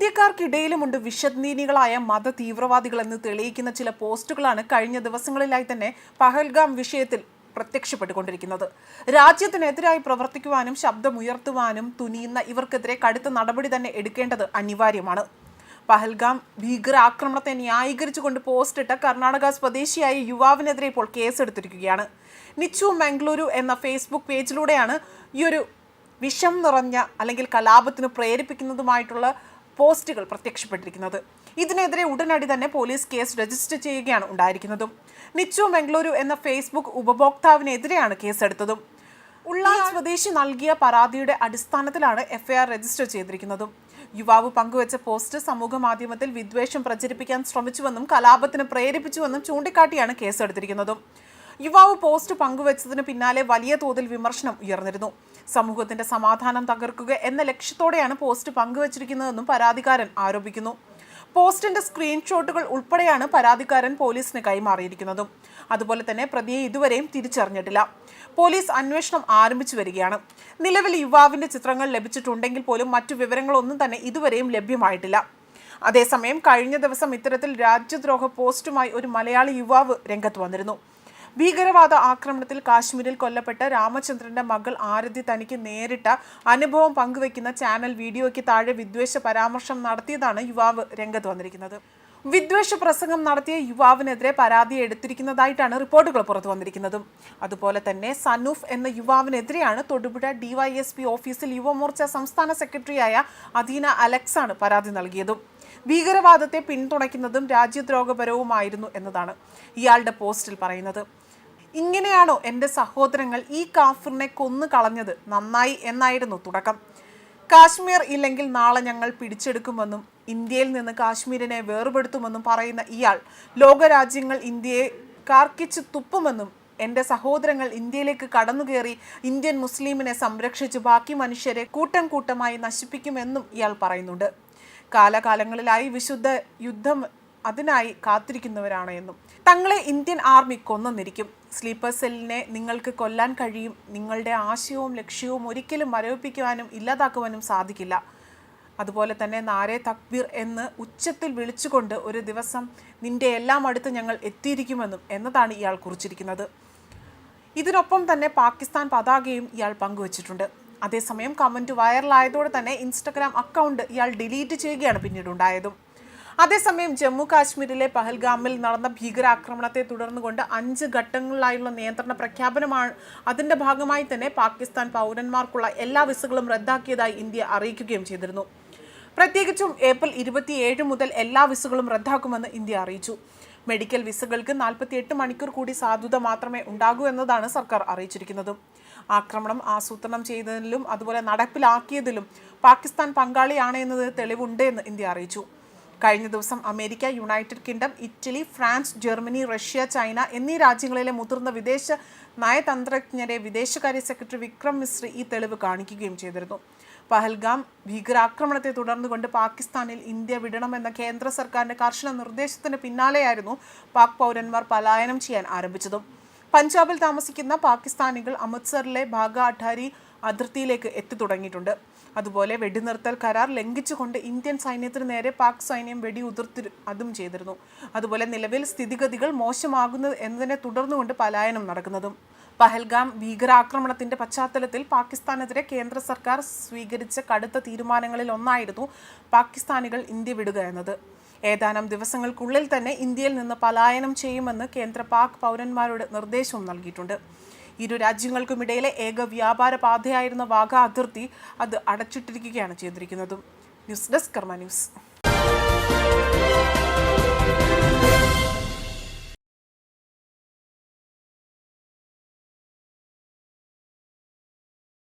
ഇന്ത്യക്കാർക്കിടയിലുമുണ്ട് വിഷനീനികളായ മത തീവ്രവാദികളെന്ന് തെളിയിക്കുന്ന ചില പോസ്റ്റുകളാണ് കഴിഞ്ഞ ദിവസങ്ങളിലായി തന്നെ പഹൽഗാം വിഷയത്തിൽ പ്രത്യക്ഷപ്പെട്ടുകൊണ്ടിരിക്കുന്നത്. രാജ്യത്തിനെതിരായി പ്രവർത്തിക്കുവാനും ശബ്ദമുയർത്തുവാനും തുനിയുന്ന ഇവർക്കെതിരെ കടുത്ത നടപടി തന്നെ എടുക്കേണ്ടത് അനിവാര്യമാണ്. പഹൽഗാം ഭീകരാക്രമണത്തെ ന്യായീകരിച്ചുകൊണ്ട് പോസ്റ്റിട്ട കർണാടക സ്വദേശിയായ യുവാവിനെതിരെ ഇപ്പോൾ കേസെടുത്തിരിക്കുകയാണ്. നിച്ചു മംഗളൂരു എന്ന ഫേസ്ബുക്ക് പേജിലൂടെയാണ് ഈയൊരു വിഷം നിറഞ്ഞ അല്ലെങ്കിൽ കലാപത്തിന് പ്രേരിപ്പിക്കുന്നതുമായിട്ടുള്ള പോസ്റ്റുകൾ പ്രത്യക്ഷപ്പെട്ടിരിക്കുന്നത്. ഇതിനെതിരെ ഉടനടി തന്നെ പോലീസ് കേസ് രജിസ്റ്റർ ചെയ്യുകയാണ് ഉണ്ടായിരിക്കുന്നതും. നിച്ചു മംഗളൂരു എന്ന ഫേസ്ബുക്ക് ഉപഭോക്താവിനെതിരെയാണ് കേസെടുത്തതും. ഉള്ളാൽ സ്വദേശി നൽകിയ പരാതിയുടെ അടിസ്ഥാനത്തിലാണ് എഫ്ഐആർ രജിസ്റ്റർ ചെയ്തിരിക്കുന്നതും. യുവാവ് പങ്കുവച്ച പോസ്റ്റ് സമൂഹ മാധ്യമത്തിൽ വിദ്വേഷം പ്രചരിപ്പിക്കാൻ ശ്രമിച്ചുവെന്നും കലാപത്തിന് പ്രേരിപ്പിച്ചുവെന്നും ചൂണ്ടിക്കാട്ടിയാണ് കേസെടുത്തിരിക്കുന്നതും. യുവാവ് പോസ്റ്റ് പങ്കുവച്ചതിന് പിന്നാലെ വലിയ തോതിൽ വിമർശനം ഉയർന്നിരുന്നു. സമൂഹത്തിന്റെ സമാധാനം തകർക്കുക എന്ന ലക്ഷ്യത്തോടെയാണ് പോസ്റ്റ് പങ്കുവച്ചിരിക്കുന്നതെന്നും പരാതിക്കാരൻ ആരോപിക്കുന്നു. പോസ്റ്റിന്റെ സ്ക്രീൻഷോട്ടുകൾ ഉൾപ്പെടെയാണ് പരാതിക്കാരൻ പോലീസിന് കൈമാറിയിരിക്കുന്നതും. അതുപോലെ തന്നെ പ്രതിയെ ഇതുവരെയും തിരിച്ചറിഞ്ഞിട്ടില്ല. പോലീസ് അന്വേഷണം ആരംഭിച്ചു വരികയാണ്. നിലവിൽ യുവാവിന്റെ ചിത്രങ്ങൾ ലഭിച്ചിട്ടുണ്ടെങ്കിൽ പോലും മറ്റു വിവരങ്ങളൊന്നും തന്നെ ഇതുവരെയും ലഭ്യമായിട്ടില്ല. അതേസമയം കഴിഞ്ഞ ദിവസം ഇത്തരത്തിൽ രാജ്യദ്രോഹ പോസ്റ്റുമായി ഒരു മലയാളി യുവാവ് രംഗത്ത് വന്നിരുന്നു. ഭീകരവാദ ആക്രമണത്തിൽ കാശ്മീരിൽ കൊല്ലപ്പെട്ട രാമചന്ദ്രന്റെ മകൾ ആരതി തനിക്ക് നേരിട്ട അനുഭവം പങ്കുവെക്കുന്ന ചാനൽ വീഡിയോയ്ക്ക് താഴെ വിദ്വേഷ പരാമർശം നടത്തിയതാണ് യുവാവ് രംഗത്ത് വന്നിരിക്കുന്നത്. വിദ്വേഷ പ്രസംഗം നടത്തിയ യുവാവിനെതിരെ പരാതി എടുത്തിരിക്കുന്നതായിട്ടാണ് റിപ്പോർട്ടുകൾ പുറത്തു വന്നിരിക്കുന്നതും. അതുപോലെ തന്നെ സനൂഫ് എന്ന യുവാവിനെതിരെയാണ് തൊടുപുഴ DYSP ഓഫീസിൽ യുവമോർച്ച സംസ്ഥാന സെക്രട്ടറിയായ അദീന അലക്സാണ് പരാതി നൽകിയതും. ഭീകരവാദത്തെ പിന്തുണയ്ക്കുന്നതും രാജ്യദ്രോഹപരവുമായിരുന്നു എന്നതാണ് ഇയാളുടെ പോസ്റ്റിൽ പറയുന്നത്. ഇങ്ങനെയാണോ എൻ്റെ സഹോദരങ്ങൾ ഈ കാഫിറിനെ കൊന്നു കളഞ്ഞത്, നന്നായി എന്നായിരുന്നു തുടക്കം. കാശ്മീർ ഇല്ലെങ്കിൽ നാളെ ഞങ്ങൾ പിടിച്ചെടുക്കുമെന്നും ഇന്ത്യയിൽ നിന്ന് കാശ്മീരിനെ വേർപെടുത്തുമെന്നും പറയുന്ന ഇയാൾ ലോകരാജ്യങ്ങൾ ഇന്ത്യയെ കാർക്കിച്ച് തുപ്പുമെന്നും എൻ്റെ സഹോദരങ്ങൾ ഇന്ത്യയിലേക്ക് കടന്നുകയറി ഇന്ത്യൻ മുസ്ലിമിനെ സംരക്ഷിച്ച് ബാക്കി മനുഷ്യരെ കൂട്ടം കൂട്ടമായി നശിപ്പിക്കുമെന്നും ഇയാൾ പറയുന്നുണ്ട്. കാലകാലങ്ങളിലായി വിശുദ്ധ യുദ്ധം അതിനായി കാത്തിരിക്കുന്നവരാണ് എന്നും തങ്ങളെ ഇന്ത്യൻ ആർമി കൊന്നിരിക്കും. സ്ലീപ്പർ സെല്ലിനെ നിങ്ങൾക്ക് കൊല്ലാൻ കഴിയും. നിങ്ങളുടെ ആശയവും ലക്ഷ്യവും ഒരിക്കലും മരവിപ്പിക്കുവാനും ഇല്ലാതാക്കുവാനും സാധിക്കില്ല. അതുപോലെ തന്നെ നാരെ തക്ബീർ എന്ന് ഉച്ചത്തിൽ വിളിച്ചുകൊണ്ട് ഒരു ദിവസം നിന്റെ എല്ലാം അടുത്ത് ഞങ്ങൾ എത്തിയിരിക്കുമെന്നും എന്നതാണ് ഇയാൾ കുറിച്ചിരിക്കുന്നത്. ഇതിനൊപ്പം തന്നെ പാകിസ്ഥാൻ പതാകയും ഇയാൾ പങ്കുവച്ചിട്ടുണ്ട്. അതേസമയം കമൻറ്റ് വൈറലായതോടെ തന്നെ ഇൻസ്റ്റഗ്രാം അക്കൗണ്ട് ഇയാൾ ഡിലീറ്റ് ചെയ്യുകയാണ് പിന്നീടുണ്ടായതും. അതേസമയം ജമ്മു കാശ്മീരിലെ പഹൽഗാമിൽ നടന്ന ഭീകരാക്രമണത്തെ തുടർന്നുകൊണ്ട് 5 ഘട്ടങ്ങളിലായുള്ള നിയന്ത്രണ പ്രഖ്യാപനമാണ്. അതിൻ്റെ ഭാഗമായി തന്നെ പാകിസ്ഥാൻ പൗരന്മാർക്കുള്ള എല്ലാ വിസകളും റദ്ദാക്കിയതായി ഇന്ത്യ അറിയിക്കുകയും ചെയ്തിരുന്നു. പ്രത്യേകിച്ചും ഏപ്രിൽ 27 മുതൽ എല്ലാ വിസകളും റദ്ദാക്കുമെന്ന് ഇന്ത്യ അറിയിച്ചു. മെഡിക്കൽ വിസകൾക്ക് 48 മണിക്കൂർ കൂടി സാധുത മാത്രമേ ഉണ്ടാകൂ എന്നതാണ് സർക്കാർ അറിയിച്ചിരിക്കുന്നതും. ആക്രമണം ആസൂത്രണം ചെയ്തതിലും അതുപോലെ നടപ്പിലാക്കിയതിലും പാകിസ്ഥാൻ പങ്കാളിയാണ് എന്നത് തെളിവുണ്ട് എന്ന് ഇന്ത്യ അറിയിച്ചു. കഴിഞ്ഞ ദിവസം America, United kingdom, Italy, France, Germany, Russia, China എന്നീ രാജ്യങ്ങളിലെ മുതിർന്ന വിദേശ നയതന്ത്രജ്ഞരെ വിദേശകാര്യ സെക്രട്ടറി വിക്രം മിശ്രി ഈ തെളിവ് കാണിക്കുകയും ചെയ്തിരുന്നു. പഹൽഗാം ഭീകരാക്രമണത്തെ തുടർന്നുകൊണ്ട് പാകിസ്ഥാനിൽ ഇന്ത്യ വിടണമെന്ന കേന്ദ്ര സർക്കാരിൻ്റെ കർശന നിർദ്ദേശത്തിന് പിന്നാലെയായിരുന്നു പാക് പൗരന്മാർ പലായനം ചെയ്യാൻ ആരംഭിച്ചതും. പഞ്ചാബിൽ താമസിക്കുന്ന പാകിസ്ഥാനികൾ അമൃത്സറിലെ ബാഗ അട്ടാരി അതിർത്തിയിലേക്ക് എത്തിത്തുടങ്ങിയിട്ടുണ്ട്. അതുപോലെ വെടിനിർത്തൽ കരാർ ലംഘിച്ചുകൊണ്ട് ഇന്ത്യൻ സൈന്യത്തിന് നേരെ പാക് സൈന്യം അതും ചെയ്തിരുന്നു. അതുപോലെ നിലവിൽ സ്ഥിതിഗതികൾ മോശമാകുന്നത് എന്നതിനെ തുടർന്നുകൊണ്ട് പലായനം നടക്കുന്നതും. പഹൽഗാം ഭീകരാക്രമണത്തിന്റെ പശ്ചാത്തലത്തിൽ പാകിസ്ഥാനെതിരെ കേന്ദ്ര സർക്കാർ സ്വീകരിച്ച കടുത്ത തീരുമാനങ്ങളിൽ ഒന്നായിരുന്നു പാകിസ്ഥാനികൾ ഇന്ത്യ വിടുക എന്നത്. ഏതാനും ദിവസങ്ങൾക്കുള്ളിൽ തന്നെ ഇന്ത്യയിൽ നിന്ന് പലായനം ചെയ്യുമെന്ന് കേന്ദ്ര പാക് പൗരന്മാരോട് നിർദ്ദേശവും നൽകിയിട്ടുണ്ട്. ഇരു രാജ്യങ്ങൾക്കുമിടയിലെ ഏക വ്യാപാര പാതയായിരുന്ന വാഗ അതിർത്തി അത് അടച്ചിട്ടിരിക്കുകയാണ് ചെയ്തിരിക്കുന്നതും. ന്യൂസ് ഡെസ്ക് കർമ്മ ന്യൂസ്.